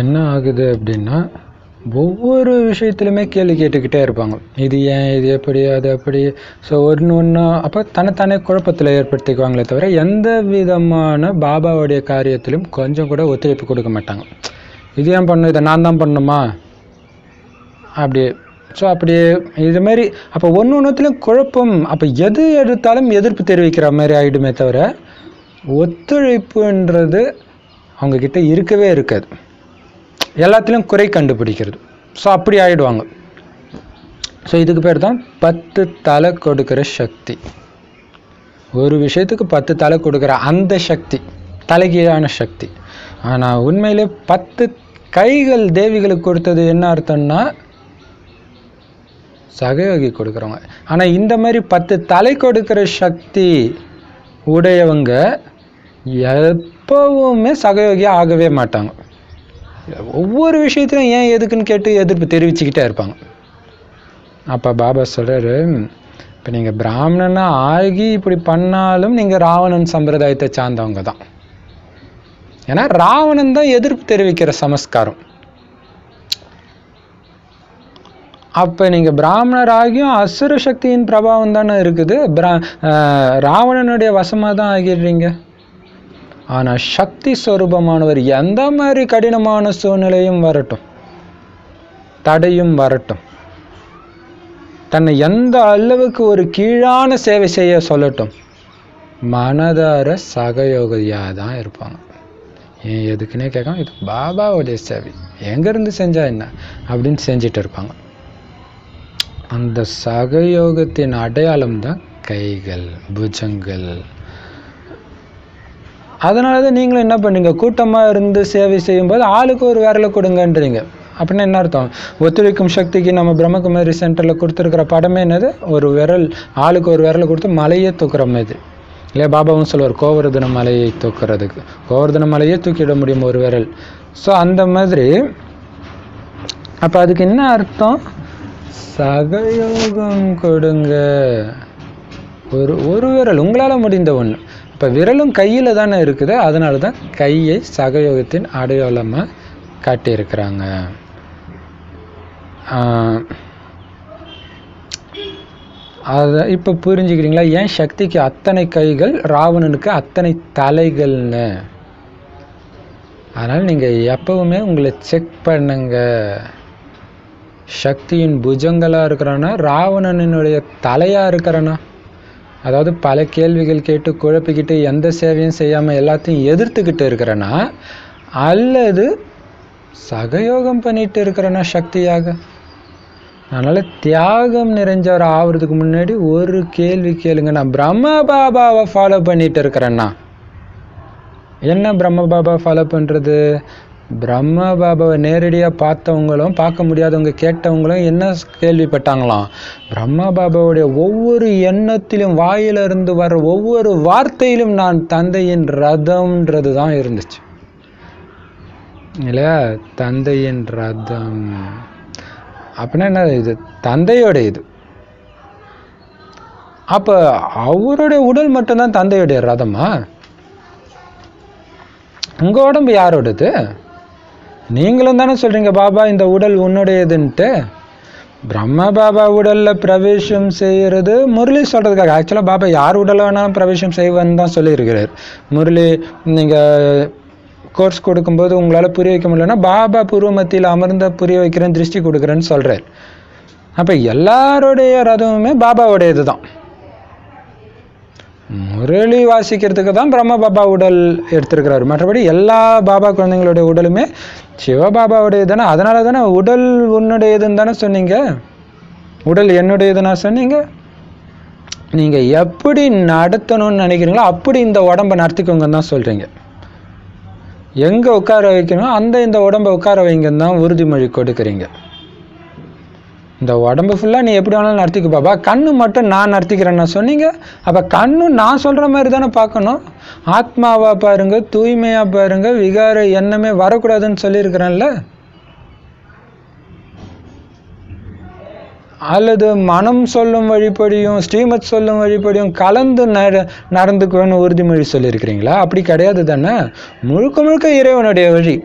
என்ன ஆகுது அப்படின்னா, ஒவ்வொரு விஷயத்திலுமே கேள்வி கேட்டுக்கிட்டே இருப்பாங்க. இது ஏன்? இது எப்படி? அது அப்படி? ஸோ ஒண்ணா அப்போ தன்னைத்தானே குழப்பத்தில் ஏற்படுத்திக்குவாங்களே தவிர, எந்த விதமான பாபாவுடைய காரியத்திலும் கொஞ்சம் கூட ஒத்துழைப்பு கொடுக்க மாட்டாங்க. இது ஏன் பண்ணணும்? இதை நான் தான் பண்ணணுமா? அப்படியே அப்படியே இதுமாரி அப்போ ஒன்றுத்துலையும் குழப்பம். அப்போ எது எடுத்தாலும் எதிர்ப்பு தெரிவிக்கிற மாதிரி ஆகிடுமே தவிர, ஒத்துழைப்புன்றது அவங்கக்கிட்ட இருக்கவே இருக்காது. எல்லாத்துலேயும் குறை கண்டுபிடிக்கிறது. அப்படி ஆகிடுவாங்க. இதுக்கு பேர் தான் 10 தலை கொடுக்குற சக்தி. ஒரு விஷயத்துக்கு 10 தலை கொடுக்குற அந்த சக்தி தலைகீழான சக்தி. ஆனால் உண்மையிலே 10 கைகள் தேவிகளுக்கு கொடுத்தது என்ன அர்த்தம்னா, சகயோகி கொடுக்குறவங்க. ஆனால் இந்த மாதிரி 10 தலை கொடுக்குற சக்தி உடையவங்க எப்பவுமே சகயோகியாக ஆகவே மாட்டாங்க. ஒவ்வொரு விஷயத்திலும் ஏன் எதுக்குன்னு கேட்டு எதிர்ப்பு தெரிவிச்சுக்கிட்டே இருப்பாங்க. அப்போ பாபா சொல்கிறாரு, இப்போ நீங்கள் பிராமணனாக ஆகி இப்படி பண்ணாலும் நீங்கள் ராவணன் சம்பிரதாயத்தை சார்ந்தவங்க தான். ஏன்னா ராவணன் தான் எதிர்ப்பு தெரிவிக்கிற சமஸ்காரம். அப்போ நீங்கள் பிராமணராகியும் அசுர சக்தியின் பிரபாவம் தானே இருக்குது. ராவணனுடைய வசமாக தான் ஆகிடுறீங்க. ஆனால் சக்தி ஸ்வரூபமானவர் எந்த மாதிரி கடினமான சூழ்நிலையும் வரட்டும், தடையும் வரட்டும், தன்னை எந்த அளவுக்கு ஒரு கீழான சேவை செய்ய சொல்லட்டும், மனதார சகயோகியாக தான் இருப்பாங்க. ஏன் எதுக்குன்னே கேட்காம, இது பாபாவுடைய சேவை, எங்கேருந்து செஞ்சா என்ன அப்படின்னு செஞ்சுட்டு இருப்பாங்க. அந்த சகயோகத்தின் அடையாளம் தான் கைகள், புஜங்கள். அதனால தான் நீங்களும் என்ன பண்ணீங்க, கூட்டமாக இருந்து சேவை செய்யும்போது ஆளுக்கு ஒரு விரலை கொடுங்கன்றீங்க. அப்படின்னா என்ன அர்த்தம்? ஒத்துழைக்கும் சக்திக்கு நம்ம பிரம்மகுமாரி சென்டரில் கொடுத்துருக்கிற படமே என்னது, ஒரு விரல், ஆளுக்கு ஒரு விரலை கொடுத்து மலையே தூக்குற மாதிரி இல்லையா? பாபாவும் சொல்லுவார், கோவர்தன மலையை தூக்குறதுக்கு. கோவர்தன மலையே தூக்கிட முடியும் ஒரு விரல். அந்த மாதிரி. அப்போ அதுக்கு என்ன அர்த்தம்? சகயோகம் கொடுங்க. ஒரு விரல் உங்களால் முடிந்த ஒன்று. இப்போ விரலும் கையில் தானே இருக்குது. அதனால தான் கையை சகயோகத்தின் அடையாளமாக காட்டியிருக்கிறாங்க. அதை இப்போ புரிஞ்சுக்கிறீங்களா? ஏன் சக்திக்கு அத்தனை கைகள், ராவணனுக்கு அத்தனை தலைகள்னு? அதனால் நீங்கள் எப்பவுமே உங்களை செக் பண்ணுங்க. சக்தியின் புஜங்களாக இருக்கிறானா, ராவணனுடைய தலையாக இருக்கிறானா? அதாவது பல கேள்விகள் கேட்டு குழப்பிக்கிட்டு எந்த சேவையும் செய்யாமல் எல்லாத்தையும் எதிர்த்துக்கிட்டு இருக்கிறனா, அல்லது சகயோகம் பண்ணிட்டு இருக்கிறனா சக்தியாக? அதனால் தியாகம் நிறைஞ்சவர் ஆகிறதுக்கு முன்னாடி ஒரு கேள்வி கேளுங்க. நான் பிரம்ம பாபாவை ஃபாலோ பண்ணிட்டு இருக்கிறேன்னா என்ன? பிரம்ம பாபா ஃபாலோ பண்ணுறது? பிரம்ம பாபாவை நேரடியாக பார்த்தவங்களும் பார்க்க முடியாதவங்க கேட்டவங்களும் என்ன கேள்விப்பட்டாங்களாம்? பிரம்ம பாபாவுடைய ஒவ்வொரு எண்ணத்திலும், வாயிலிருந்து வர்ற ஒவ்வொரு வார்த்தையிலும் நான் தந்தையின் ரதம்ன்றது தான் இருந்துச்சு இல்லையா? தந்தையின் ரதம் அப்படின்னா என்ன? இது தந்தையோட இது. அப்போ அவருடைய உடல் மட்டும்தான் தந்தையுடைய ரதமா? உங்கள் உடம்பு யாரோடது? நீங்களும் தானே சொல்கிறீங்க பாபா இந்த உடல் உன்னுடையதுன்ட்டு. பிரம்ம பாபா உடலில் பிரவேசம் செய்கிறது முரளி சொல்கிறதுக்காக. ஆக்சுவலாக பாபா யார் உடலை வேணாலும் பிரவேசம் செய்வேன்னு தான் சொல்லியிருக்கிறார். முரளி நீங்கள் கோர்ஸ் கொடுக்கும்போது உங்களால் புரிய வைக்க முடியலன்னா பாபா பூர்வ மத்தியில் அமர்ந்த புரிய வைக்கிறேன், திருஷ்டி கொடுக்குறேன்னு சொல்கிறார். அப்போ எல்லாருடைய ரதமுமே பாபாவுடையது தான். முரளி வாசிக்கிறதுக்கு தான் பிரம்ம பாபா உடல் எடுத்திருக்கிறாரு. மற்றபடி எல்லா பாபா குழந்தைங்களுடைய உடலுமே சிவபாபாவுடையது தானே. அதனால தானே உடல் உன்னுடையதுன்னு தானே சொன்னீங்க, உடல் என்னுடையதுன்னா சொன்னீங்க. நீங்கள் எப்படி நடத்தணும்னு நினைக்கிறீங்களோ அப்படி இந்த உடம்பை நடத்திக்கோங்கன்னு தான் சொல்கிறீங்க. எங்கே உட்கார வைக்கணும் அந்த இந்த உடம்பை உட்கார வைங்கன்னு தான் உறுதிமொழி கொடுக்குறீங்க. இந்த உடம்பு ஃபுல்லாக நீ எப்படி வேணாலும் நடத்திக்க பாபா, கண்ணு மட்டும் நான் நடத்திக்கிறேன்னா சொன்னீங்க. அப்போ கண்ணு நான் சொல்கிற மாதிரி தானே பார்க்கணும். ஆத்மாவாக பாருங்க, தூய்மையாக பாருங்க, விகார எண்ணமே வரக்கூடாதுன்னு சொல்லியிருக்கிறேன்ல. அல்லது மனம் சொல்லும் வழிபடியும் ஸ்ரீமத் சொல்லும் வழிபடியும் கலந்து நடந்துக்குவேன்னு உறுதிமொழி சொல்லியிருக்கிறீங்களா? அப்படி கிடையாது தானே. முழுக்க முழுக்க இறைவனுடைய வழி.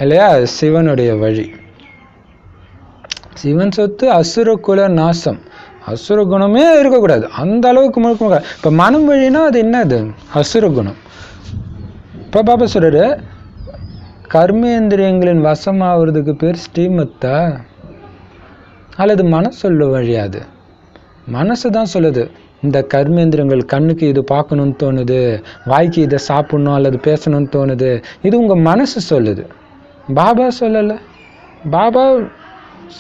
இல்லையா? சிவனுடைய வழி. சிவன் சொத்து அசுர குல நாசம். அசுர குணமே இருக்கக்கூடாது, அந்த அளவுக்கு முழுக்க. இப்போ மனம் வழினா அது என்னது? அசுர குணம். இப்போ பாபா சொல்றாரு, கர்மேந்திரியங்களின் வசமாகிறதுக்கு பேர் ஸ்ரீமத்தா அல்லது மனசொல்ல வழியாது? மனசு தான் சொல்லுது, இந்த கர்மேந்திரங்கள் கண்ணுக்கு இது பார்க்கணும்னு தோணுது, வாய்க்கு இதை சாப்பிடணும் அல்லது பேசணும்னு தோணுது, இது உங்கள் மனசு சொல்லுது, பாபா சொல்லலை. பாபா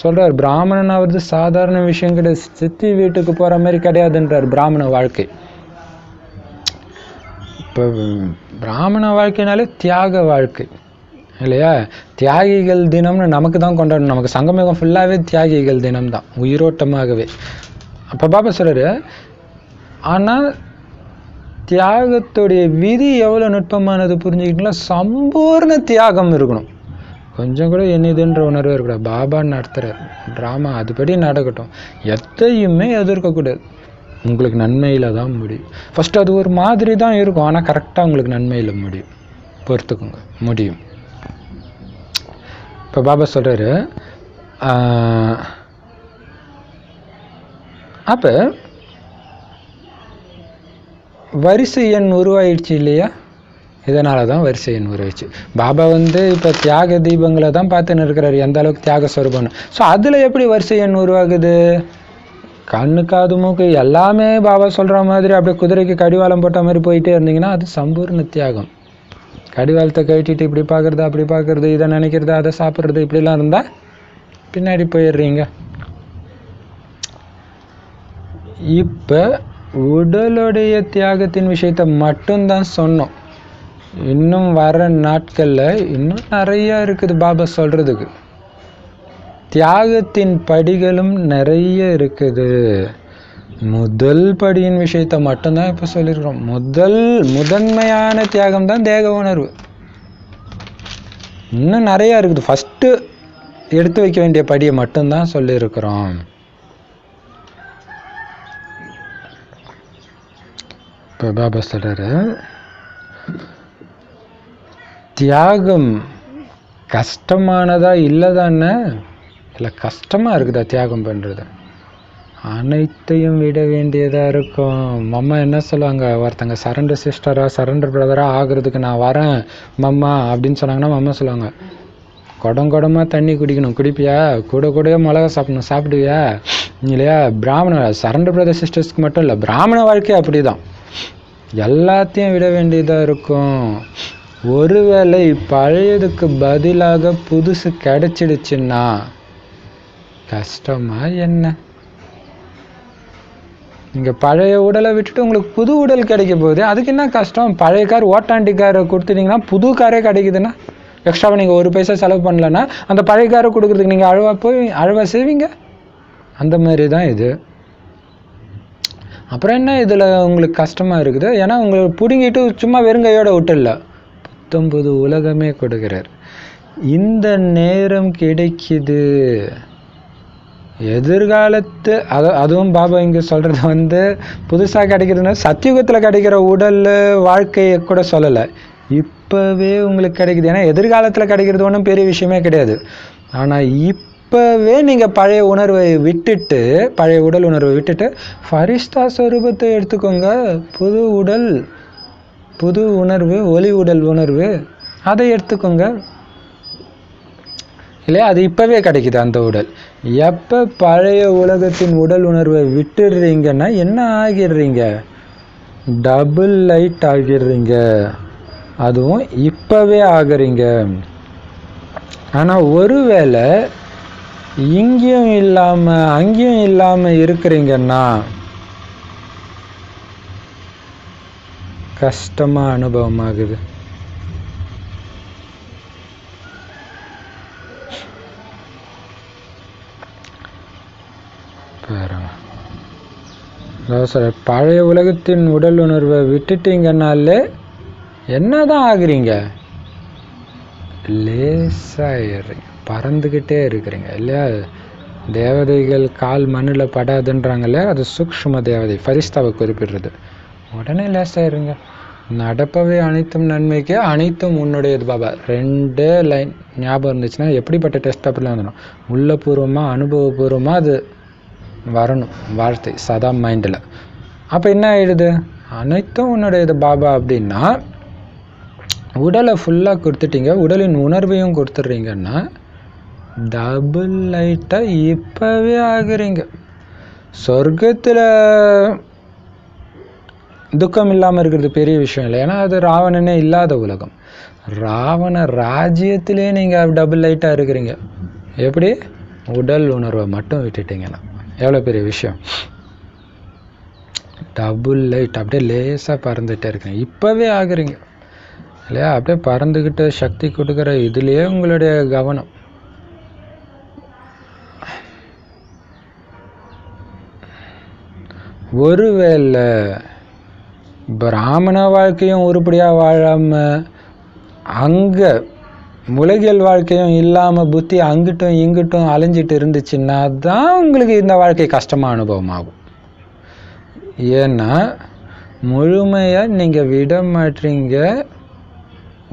சொல்கிறார், பிராமணன் ஆகிறது சாதாரண விஷயம் கிடையாது, சித்தி வீட்டுக்கு போகிற மாதிரி கிடையாதுன்றார் பிராமண வாழ்க்கை. இப்போ பிராமண வாழ்க்கைனாலே தியாக வாழ்க்கை இல்லையா? தியாகிகள் தினம்னு நமக்கு தான் கொண்டாடணும். நமக்கு சங்கமயுகம் ஃபுல்லாகவே தியாகிகள் தினம் தான், உயிரோட்டமாகவே. அப்போ பாபா சொல்கிறாரு, ஆனால் தியாகத்துடைய விதி எவ்வளோ நுட்பமானது புரிஞ்சுக்கிட்டீங்களா? சம்பூர்ண தியாகம் இருக்கணும், கொஞ்சம் கூட என்னதுன்ற உணர்வே இருக்கக்கூடாது. பாபான்னு நடத்துகிறார் ட்ராமா, அதுபடி நடக்கட்டும், எதையுமே எதிர்க்கக்கூடாது. உங்களுக்கு நன்மையில் தான் முடியும். ஃபஸ்ட்டு அது ஒரு மாதிரி தான் இருக்கும், ஆனால் கரெக்டாக உங்களுக்கு நன்மையில் முடியும், பொறுத்துக்குங்க, முடியும். இப்போ பாபா சொல்கிறாரு, அப்போ வரிசை எண் உருவாயிடுச்சு இல்லையா? இதனால தான் வரிசை எண் உருவாயிடுச்சு. பாபா இப்போ தியாக தீபங்களை தான் பார்த்துன்னு இருக்கிறாரு, எந்த அளவுக்கு தியாக ஸ்வரூபம்னு. ஸோ அதில் எப்படி வரிசை எண் உருவாகுது? கண்ணு காது மூக்கு எல்லாமே பாபா சொல்கிற மாதிரி அப்படியே குதிரைக்கு கடிவாளம் போட்ட மாதிரி போயிட்டே இருந்தீங்கன்னா அது சம்பூர்ண தியாகம். கடிவாளத்தை கட்டிட்டு இப்படி பார்க்குறது அப்படி பார்க்குறது, இதை நினைக்கிறது அதை சாப்பிட்றது, இப்படிலாம் இருந்தால் பின்னாடி போயிடுறீங்க. இப்போ உடலுடைய தியாகத்தின் விஷயத்தை மட்டும்தான் சொன்னோம். இன்னும் வர நாட்களில் இன்னும் நிறையா இருக்குது பாபா சொல்கிறதுக்கு. தியாகத்தின் படிகளும் நிறைய இருக்குது. முதல் படியின் விஷயத்தை மட்டும்தான் இப்போ சொல்லியிருக்கிறோம். முதன்மையான தியாகம் தான் தேக உணர்வு. இன்னும் நிறையா இருக்குது. ஃபஸ்ட்டு எடுத்து வைக்க வேண்டிய படியை மட்டும்தான் சொல்லியிருக்கிறோம். இப்போ பாபா சொல்கிறாரு, தியாகம் கஷ்டமானதா இல்லைதானே? இல்லை, கஷ்டமாக இருக்குதா தியாகம் பண்ணுறது? அனைத்தையும் விட வேண்டியதாக இருக்கும். மம்மா என்ன சொல்லுவாங்க, ஒருத்தங்க சரண்டர் சிஸ்டராக சரண்டர் பிரதராக ஆகிறதுக்கு நான் வரேன் மம்மா அப்படின்னு சொன்னாங்கன்னா மம்மா சொல்லுவாங்க, குடமாக தண்ணி குடிக்கணும், குடிப்பியா? கூட மிளகா சாப்பிடணும், சாப்பிடுவியா? இல்லையா? பிராமண சரண்டர் பிரதர் சிஸ்டர்ஸ்க்கு மட்டும் இல்லை, பிராமண வாழ்க்கை அப்படி தான், எல்லாத்தையும் விட வேண்டியதாக இருக்கும். ஒருவேளை பழையதுக்கு பதிலாக புதுசு கிடைச்சிடுச்சுன்னா கஷ்டமா என்ன? நீங்கள் பழைய உடலை விட்டுட்டு உங்களுக்கு புது உடல் கிடைக்க போகுது, அதுக்கு என்ன கஷ்டம்? பழைய கார் ஓட்டாண்டி காரை கொடுத்துட்டிங்கன்னா புது காரே கிடைக்குதுன்னா, எக்ஸ்ட்ராவாக நீங்கள் ஒரு பைசா செலவு பண்ணலன்னா அந்த பழைய காரை கொடுக்குறதுக்கு நீங்கள் அழுவா செய்வீங்க. அந்த மாதிரி தான் இது. அப்புறம் என்ன இதில் உங்களுக்கு கஷ்டமாக இருக்குது? ஏன்னா உங்களுக்கு பிடுங்கிட்டு சும்மா வெறுங்கையோட விட்டுல புத்தம்புது உலகமே கொடுக்குறார். இந்த நேரம் கிடைக்குது, எதிர்காலத்து அதுவும் பாபா இங்கே சொல்கிறது புதுசாக கிடைக்கிறதுனா சத்தியுகத்தில் கிடைக்கிற உடல் வாழ்க்கையை கூட சொல்லலை, இப்போவே உங்களுக்கு கிடைக்குது. ஏன்னா எதிர்காலத்தில் கிடைக்கிறது ஒன்றும் பெரிய விஷயமே கிடையாது. ஆனால் இப்போவே நீங்கள் பழைய உணர்வை விட்டுட்டு, பழைய உடல் உணர்வை விட்டுட்டு ஃபரிஷ்தா ஸ்வரூபத்தை எடுத்துக்கோங்க. புது உடல், புது உணர்வு, ஒளி உடல் உணர்வு, அதை எடுத்துக்கோங்க இல்லையா? அது இப்போவே கிடைக்குது அந்த உடல். எப்போ பழைய உலகத்தின் உடல் உணர்வை விட்டுடுறீங்கன்னா என்ன ஆகிடுறீங்க? Double light ஆகிடுறீங்க. அதுவும் இப்போவே ஆகுறீங்க. ஆனால் ஒருவேளை இங்கேயும் இல்லாமல் அங்கேயும் இல்லாமல் இருக்கிறீங்கன்னா கஷ்டமாக அனுபவமாகுது. பழைய உலகத்தின் உடல் உணர்வை விட்டுட்டீங்கன்னாலே என்னதான் ஆகுறீங்க? லேசாயிடுறீங்க, பறந்துக்கிட்டே இருக்கிறீங்க இல்லையா? தேவதைகள் கால் மண்ணில் படாதுன்றாங்கல்ல, அது சூக்ஷ்ம தேவதை ஃபரிஸ்தாவை குறிப்பிடுறது. உடனே லேசாயிருங்க. நடப்பவை அனைத்தும் நன்மைக்கு, அனைத்தும் உன்னுடையது பாபா. 2 லைன் ஞாபகம் இருந்துச்சுன்னா எப்படிப்பட்ட டெஸ்ட் பேப்பர்லாம் வந்துடும், உள்ளபூர்வமாக அனுபவபூர்வமாக அது வரணும் வார்த்தை சதா மைண்டில். அப்போ என்ன ஆயிடுது, அனைத்தும் உன்னுடையது பாபா அப்படின்னா உடலை ஃபுல்லாக கொடுத்துட்டீங்க, உடலின் உணர்வையும் கொடுத்துட்றீங்கன்னா டபுள் லைட்டாக இப்போவே ஆகுறீங்க. சொர்க்கத்தில் துக்கம் இல்லாமல் இருக்கிறது பெரிய விஷயம் இல்லை, ஏன்னா அது ராவணனே இல்லாத உலகம். ராவண ராஜ்யத்திலே நீங்கள் டபுள் லைட்டாக இருக்கிறீங்க. எப்படி, உடல் உணர்வை மட்டும் விட்டுட்டீங்கன்னா எவ்வளோ பெரிய விஷயம். டபுள் லைட் அப்படியே லேசாக பறந்துகிட்டே இருக்கீங்க, இப்போவே ஆகுறீங்க இல்லையா. அப்படியே பறந்துக்கிட்டு சக்தி கொடுக்குற இதுலேயே உங்களுடைய கவனம். ஒருவேளை பிராமண வாழ்க்கையும் உருப்படியாக வாழாமல் அங்கே உலகியல் வாழ்க்கையும் இல்லாமல் புத்தி அங்கிட்டும் இங்கிட்டும் அலைஞ்சிட்டு இருந்துச்சுன்னா தான் உங்களுக்கு இந்த வாழ்க்கை கஷ்டமாக அனுபவமாகும். ஏன்னா முழுமையாக நீங்கள் விட மாட்டீங்க,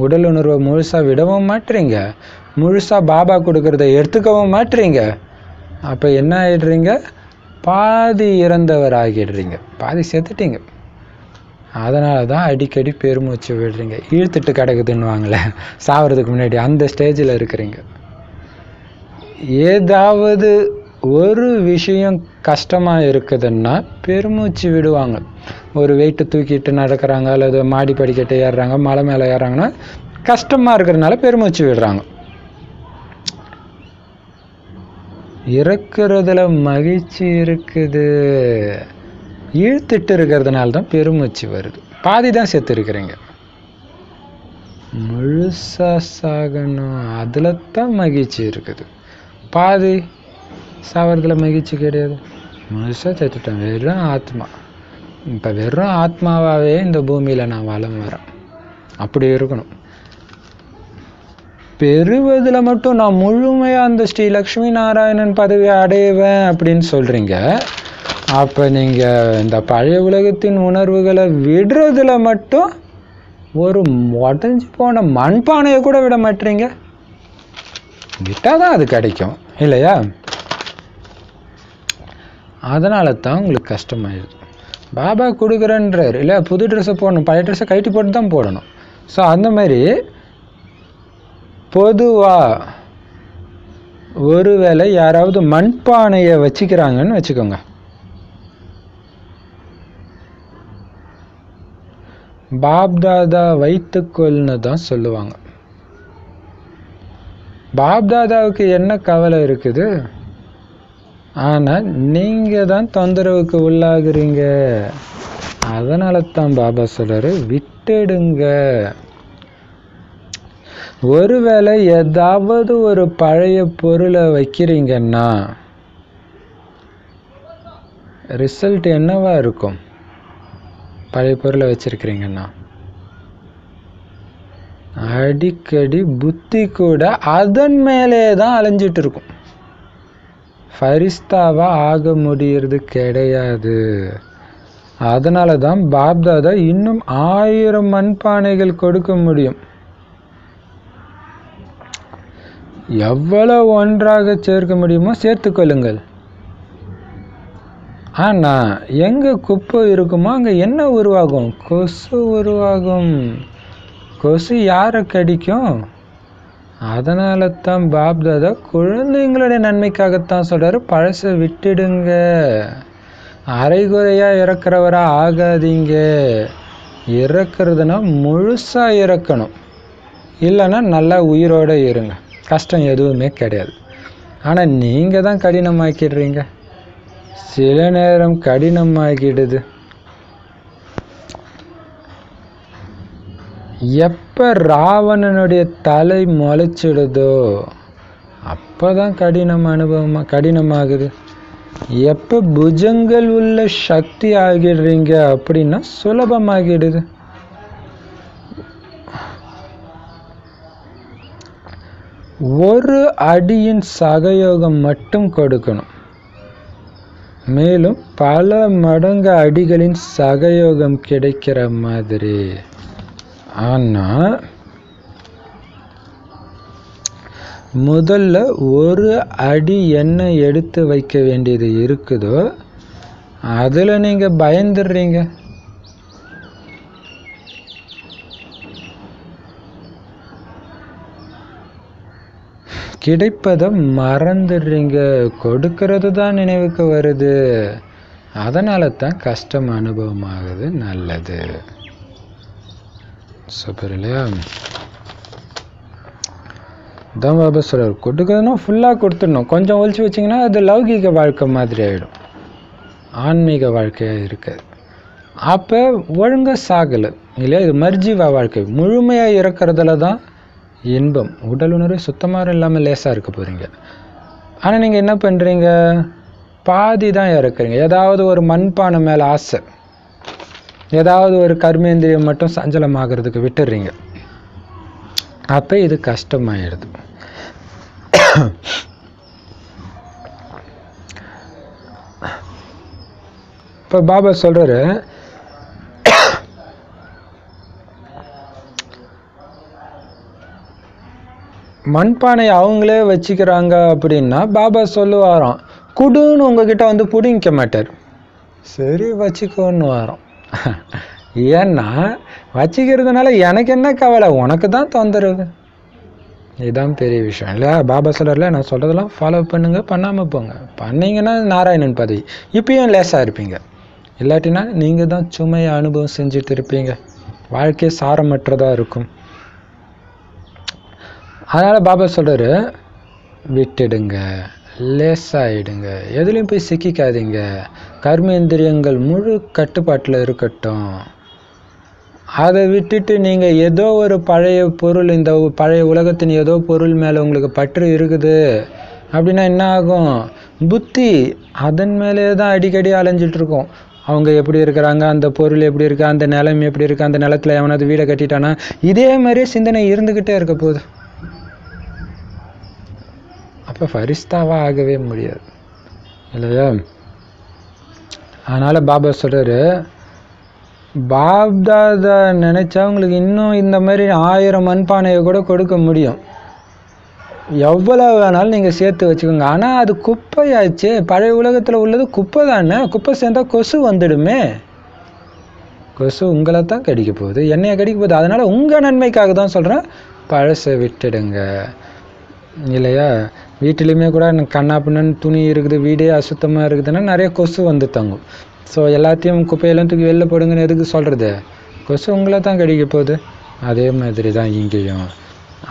உடல் உணர்வை முழுசாக விடவும் மாட்டீங்க, முழுசாக பாபா கொடுக்கறத எடுத்துக்கவும் மாட்டீங்க. அப்போ என்ன ஆகிடுறீங்க, பாதி இறந்தவர் ஆகிடுறீங்க, பாதி செத்துட்டீங்க. அதனால தான் அடிக்கடி பெருமூச்சு விடுறீங்க, இழுத்துட்டு கிடக்குதுன்னுவாங்களே சாவறதுக்கு முன்னாடி, அந்த ஸ்டேஜில் இருக்கிறீங்க. ஏதாவது ஒரு விஷயம் கஷ்டமாக இருக்குதுன்னா பெருமூச்சு விடுவாங்க. ஒரு வெயிட்டு தூக்கிட்டு நடக்கிறாங்க, அல்லது மாடி படிக்கட்டு ஏறுறாங்க, மலை மேலே ஏறுறாங்கன்னா கஷ்டமாக இருக்கிறதுனால பெருமூச்சு விடுறாங்க. இறக்குறதுல மகிழ்ச்சி இருக்குது, இழுத்துட்டு இருக்கிறதுனால தான் பெருமூச்சு வருது, பாதி தான் செத்து இருக்கிறீங்க. முழுசா சாகணும், அதில் தான் மகிழ்ச்சி இருக்குது, பாதி சாவறதுல மகிழ்ச்சி கிடையாது. முழுசாக செத்துட்டேன், வெறும் ஆத்மா. இப்போ வெறும் ஆத்மாவாகவே இந்த பூமியில் நான் வலம் வரேன், அப்படி இருக்கணும். பெறுவதில் மட்டும் நான் முழுமையாக அந்த ஸ்ரீ லக்ஷ்மி நாராயணன் பதவியை அடைவேன் அப்படின்னு சொல்கிறீங்க. அப்போ நீங்கள் இந்த பழைய உலகத்தின் உணர்வுகளை விடுறதுல மட்டும் ஒரு உடஞ்சி போன மண்பானையை கூட விட மாட்டீங்க. விட்டால் தான் அது கிடைக்கும் இல்லையா. அதனால தான் உங்களுக்கு கஷ்டமாயிடுது. பாபா கொடுக்குறேன்றார் இல்லை, புது ட்ரெஸ்ஸை போடணும், பழைய ட்ரெஸ்ஸை கழட்டி போட்டு தான் போடணும். ஸோ அந்த மாதிரி பொதுவாக ஒருவேளை யாராவது மண்பானையை வச்சுக்கிறாங்கன்னு வச்சுக்கோங்க, பாப்தாதா வைத்துக்கொள்னு தான் சொல்லுவாங்க. பாப்தாதாவுக்கு என்ன கவலை இருக்குது, ஆனால் நீங்கள் தான் தொந்தரவுக்கு உள்ளாகுறீங்க. அதனால தான் பாபா சொல்றாரு விட்டுடுங்க. ஒருவேளை ஏதாவது ஒரு பழைய பொருளை வைக்கிறீங்கன்னா ரிசல்ட் என்னவா இருக்கும்? பழைய பொருளை வச்சிருக்கிறீங்கன்னா அடிக்கடி புத்தி கூட அதன் மேலே தான் அலைஞ்சிட்டு இருக்கும். ஃபரிஸ்தாவா ஆக முடியறது கிடையாது. அதனால தான் பாப்தாதா இன்னும் 1000 மண்பானைகள் கொடுக்க முடியும். எவ்வளவு ஒன்றாக சேர்க்க முடியுமோ சேர்த்துக்கொள்ளுங்கள். ஆனால் எங்கே குப்பை இருக்குமோ அங்கே என்ன உருவாகும்? கொசு உருவாகும். கொசு யாரை கடிக்கும்? அதனால தான் பாப்தாதா குழந்தைங்களுடைய நன்மைக்காகத்தான் சொல்கிறாரு, பழசை விட்டுடுங்க, அரைகுறையாக இறக்குறவராக ஆகாதீங்க. இறக்குறதுனா முழுசாக இறக்கணும், இல்லைன்னா நல்லா உயிரோடு இருங்க, கஷ்டம் எதுவுமே கிடையாது. ஆனால் நீங்கள் தான் கடினமாக்கிடுறீங்க. சில நேரம் கடினமாகிடுது. எப்போ ராவணனுடைய தலை முளைச்சிடுதோ அப்போ தான் கடினமாகுது. எப்போ புஜங்கள் உள்ள சக்தி ஆகிடுறீங்க அப்படின்னா சுலபமாகிடுது. ஒரு அடியின் சகயோகம் மட்டும் கொடுக்கணும், மேலும் பல மடங்கு அடிகளின் சகயோகம் கிடைக்கிற மாதிரி. ஆனால் முதல்ல ஒரு அடி என்ன எடுத்து வைக்க வேண்டியது இருக்குதோ அதில் நீங்கள் பயந்துடுறீங்க. கிடைப்பதை மறந்துடுறீங்க. கொடுக்கறது தான் நினைவுக்கு வருது. அதனால தான் கஷ்டம் அனுபவமாகுது. நல்லது. சூப்பர் இல்லையா? தான் பாபா சொல்றார், கொடுக்கறதுனா ஃபுல்லாக கொடுத்துடணும். கொஞ்சம் ஒழிச்சு வச்சிங்கன்னா அது லௌகிக வாழ்க்கை மாதிரி ஆகிடும், ஆன்மீக வாழ்க்கையாக இருக்காது. அப்போ ஒழுங்காக சாகலை இல்லையா? இது மர்ஜீவா வாழ்க்கை. முழுமையாக இறக்கிறதுல தான் இன்பம். உடல் உணர்வு சுத்தமாக இல்லாமல் லேசாக இருக்க போகிறீங்க. ஆனால் நீங்கள் என்ன பண்ணுறீங்க? பாதி தான் இறக்குறீங்க. ஏதாவது ஒரு மண்பானை மேலே ஆசை, ஏதாவது ஒரு கர்மேந்திரியம் மட்டும் சஞ்சலமாகிறதுக்கு விட்டுடுறீங்க. அப்போ இது கஷ்டமாயிடுது. இப்போ பாபா சொல்றாரு, மண்பானை அவங்களே வச்சுக்கிறாங்க அப்படின்னா பாபா சொல்லுவாராம், குடுன்னு உங்ககிட்ட வந்து பிடிங்க மாட்டார். சரி வச்சுக்கோன்னு வரோம். ஏன்னா வச்சுக்கிறதுனால எனக்கு என்ன கவலை, உனக்கு தான் தொந்தரவு. இதுதான் பெரிய விஷயம் இல்லையா? பாபா சொல்றாருல, நான் சொல்றதெல்லாம் ஃபாலோ பண்ணுங்க, பண்ணாமல் போங்க. பண்ணீங்கன்னா நாராயணன் பதவி, இப்பயும் லேசாக இருப்பீங்க. இல்லாட்டினா நீங்கள் தான் சுமையை அனுபவம் செஞ்சுட்டு இருப்பீங்க. வாழ்க்கை சாரமற்றதாக இருக்கும். அதனால் பாபா சொல்கிறாரு, விட்டுடுங்க, லேசாகிடுங்க, எதுலேயும் போய் சிக்கிக்காதீங்க. கர்மேந்திரியங்கள் முழு கட்டுப்பாட்டில் இருக்கட்டும். அதை விட்டுட்டு நீங்கள் ஏதோ ஒரு பழைய பொருள், இந்த பழைய உலகத்தின் ஏதோ பொருள் மேலே உங்களுக்கு பற்று இருக்குது அப்படின்னா என்ன ஆகும்? புத்தி அதன் மேலே தான் அடிக்கடி அலைஞ்சிட்டு இருக்கும். அவங்க எப்படி இருக்கிறாங்க, அந்த பொருள் எப்படி இருக்குது, அந்த நிலம் எப்படி இருக்குது, அந்த நிலத்தில் எவனாவது வீடை கட்டிட்டானா, இதே மாதிரியே சிந்தனை இருந்துக்கிட்டே இருக்க போகுது. அப்போ ஃபரிஸ்தாவாக ஆகவே முடியாது இல்லையா? அதனால் பாபா சொல்கிறாரு, பாப்தாதா நினச்சா உங்களுக்கு இன்னும் இந்த மாதிரி 1000 மண்பானையை கூட கொடுக்க முடியும். எவ்வளோ வேணாலும் நீங்கள் சேர்த்து வச்சுக்கோங்க. ஆனால் அது குப்பையாச்சு. பழைய உலகத்தில் உள்ளது குப்பை தானே. குப்பை சேர்ந்தால் கொசு வந்துடுமே. கொசு உங்களை தான் கடிக்க போகுது, என்னையை கடிக்க போகுது. அதனால் உங்கள் நன்மைக்காக தான் சொல்கிறேன், பழசை விட்டுடுங்க இல்லையா? வீட்டிலையுமே கூட கண்ணாப்பின்னு துணி இருக்குது, வீடே அசுத்தமாக இருக்குதுன்னா நிறைய கொசு வந்து தங்கும். ஸோ எல்லாத்தையும் குப்பையெல்லாம் தூக்கி வெளில போடுங்கன்னு எதுக்கு சொல்கிறது? கொசு உங்களை தான் கடிக்க போகுது. அதே மாதிரி தான் இங்கேயும்.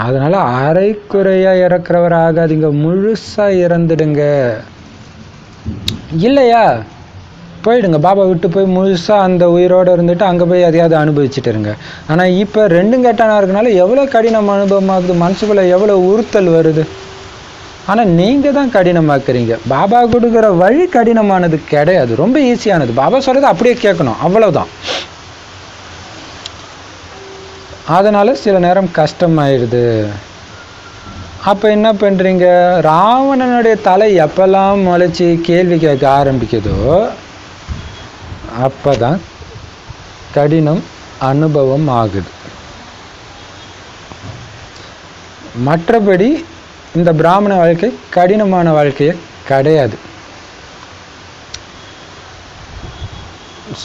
அதனால் அரைக்குறையாக இறக்குறவர் ஆகாதீங்க, முழுசாக இறந்துடுங்க இல்லையா? போயிடுங்க, பாபா விட்டு போய் முழுசாக அந்த உயிரோடு இருந்துட்டு அங்கே போய் எதையாவது அனுபவிச்சுட்டு இருங்க. ஆனால் இப்போ ரெண்டும் கெட்டானா இருக்கனால எவ்வளோ கடினம் அனுபவமாகுது, மனசுக்குள்ளே எவ்வளோ உறுத்தல் வருது. ஆனால் நீங்கள் தான் கடினமாக்குறீங்க. பாபா கொடுக்குற வழி கடினமானது கிடையாது, ரொம்ப ஈஸியானது. பாபா சொல்கிறது அப்படியே கேட்கணும், அவ்வளோதான். அதனால் சில நேரம் கஷ்டமாயிடுது. அப்போ என்ன பண்ணுறீங்க? ராவணனுடைய தலை எப்பெல்லாம் முளைச்சி கேள்வி கேட்க ஆரம்பிக்குதோ அப்போ தான் கடினம் அனுபவம் ஆகுது. மற்றபடி இந்த பிராமண வாழ்க்கை கடினமான வாழ்க்கையே கிடையாது.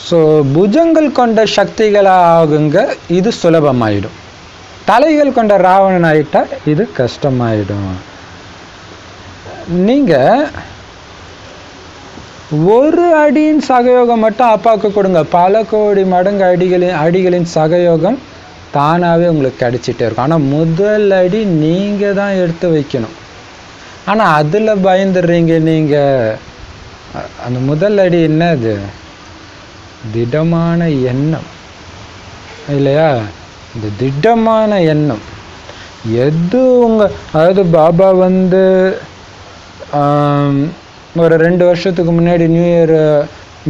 ஸோ புஜங்கள் கொண்ட சக்திகளாகுங்க, இது சுலபமாயிடும். தலைகள் கொண்ட ராவணன் ஆகிட்டா இது கஷ்டமாயிடும். நீங்கள் ஒரு அடியின் சகயோகம் மட்டும் அப்பாவுக்கு கொடுங்க, பல கோடி மடங்கு அடிகளின் சகயோகம் தானாகவே உங்களுக்கு கிடைச்சிட்டே இருக்கும். ஆனால் முதல் அடி நீங்கள் தான் எடுத்து வைக்கணும். ஆனால் அதில் பயந்துடுறீங்க நீங்கள். அந்த முதல் அடி என்னது? திடமான எண்ணம் இல்லையா? இந்த திடமான எண்ணம் எது உங்கள், அதாவது பாபா வந்து ஒரு 2 வருஷத்துக்கு முன்னாடி நியூ இயர்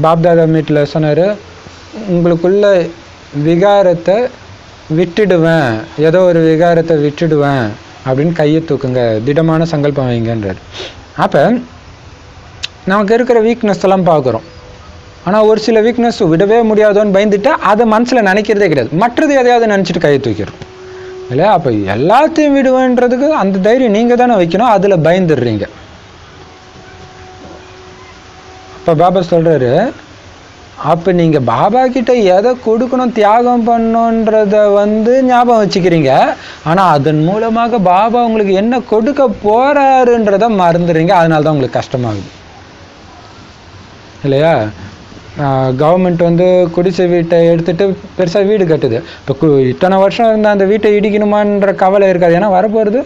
பாப்தாதா மீட்டில் சொன்னார், உங்களுக்குள்ள விகாரத்தை விட்டுடுவேன், ஏதோ ஒரு விகாரத்தை விட்டுடுவேன் அப்படின்னு கையை தூக்குங்க, திடமான சங்கல்பம் வைங்கன்றார். அப்போ நமக்கு இருக்கிற வீக்னஸ் எல்லாம் பார்க்குறோம். ஆனால் ஒரு சில வீக்னஸ் விடவே முடியாதோன்னு பயந்துட்டு அதை மனசில் நினைக்கிறதே கிடையாது, மற்றது எதையாவது நினச்சிட்டு கையை தூக்கிடும் இல்லையா? அப்போ எல்லாத்தையும் விடுவேன்றதுக்கு அந்த தைரியம் நீங்கள் தானே வைக்கணும், அதில் பயந்துடுறீங்க. அப்போ பாபா சொல்கிறாரு, அப்போ நீங்கள் பாபா கிட்ட எதை கொடுக்கணும் தியாகம் பண்ணணுன்றத ஞாபகம் வச்சுக்கிறீங்க, ஆனால் அதன் மூலமாக பாபா உங்களுக்கு என்ன கொடுக்க போகிறாருன்றத மறந்துடுறீங்க. அதனால தான் உங்களுக்கு கஷ்டமாகுது இல்லையா? கவர்மெண்ட் குடிசை வீட்டை எடுத்துகிட்டு பெருசாக வீடு கட்டுது. இப்போ இத்தனை வருஷம் இருந்தால் அந்த வீட்டை இடிக்கணுமான்ற கவலை இருக்காது, ஏன்னா வரப்போகிறது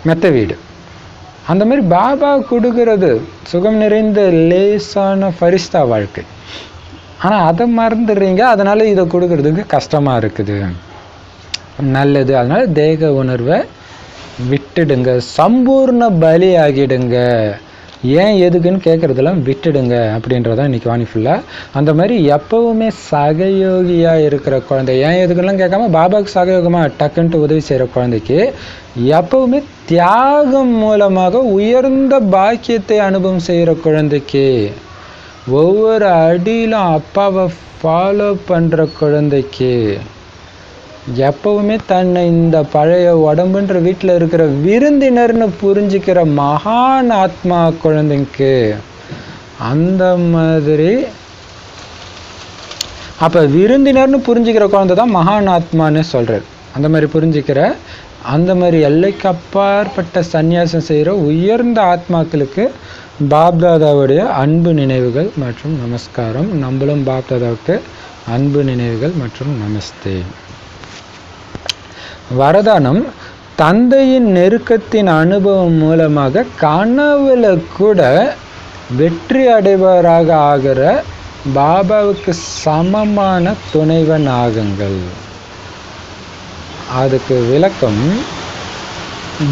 மெத்த வீடு. அந்த மாதிரி பாபா கொடுக்கறது சுகம் நிறைந்த லேசான ஃபரிஸ்தா வாழ்க்கை, ஆனால் அதை மறந்துடுறீங்க. அதனால் இதை கொடுக்கறதுக்கு கஷ்டமாக இருக்குது. நல்லது, அதனால் தேக உணர்வை விட்டுடுங்க, சம்பூர்ண பலி ஆகிடுங்க. ஏன் எதுக்குன்னு கேட்குறதெல்லாம் விட்டுடுங்க அப்படின்றதான் இன்றைக்கி வாணி ஃபுல்லாக. அந்த மாதிரி எப்போவுமே சகயோகியாக இருக்கிற குழந்தை, ஏன் எதுக்குலாம் கேட்காம பாபாவுக்கு சகயோகமாக டக்குன்ட்டு உதவி செய்கிற குழந்தைக்கு எப்போவுமே தியாகம் மூலமாக உயர்ந்த பாக்கியத்தை அனுபவம் செய்கிற குழந்தைக்கு, ஒவ்வொரு அடியிலும் அப்பாவை ஃபாலோ பண்ணுற குழந்தைக்கு, எப்பவுமே தன்னை இந்த பழைய உடம்புன்ற வீட்டில் இருக்கிற விருந்தினர்னு புரிஞ்சிக்கிற மகான் ஆத்மா குழந்தைக்கு, அந்த மாதிரி அப்போ விருந்தினர்னு புரிஞ்சிக்கிற குழந்தை தான் மகான் ஆத்மான்னு சொல்கிறார். அந்த மாதிரி புரிஞ்சிக்கிற, அந்த மாதிரி எல்லைக்கு அப்பாற்பட்ட சந்நியாசம் செய்கிற உயர்ந்த ஆத்மாக்களுக்கு பாப்தாதாவுடைய அன்பு நினைவுகள் மற்றும் நமஸ்காரம். நம்மளும் பாப்தாதாவுக்கு அன்பு நினைவுகள் மற்றும் நமஸ்தே. வரதானம், தந்தையின் நெருக்கத்தின் அனுபவம் மூலமாக கனவுல கூட வெற்றி அடைவராக ஆகிற பாபாவுக்கு சமமான துணைவன் ஆகுங்கள். அதுக்கு விளக்கம்,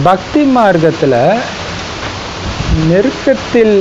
பக்தி மார்க்கத்தில் நெருக்கத்தில்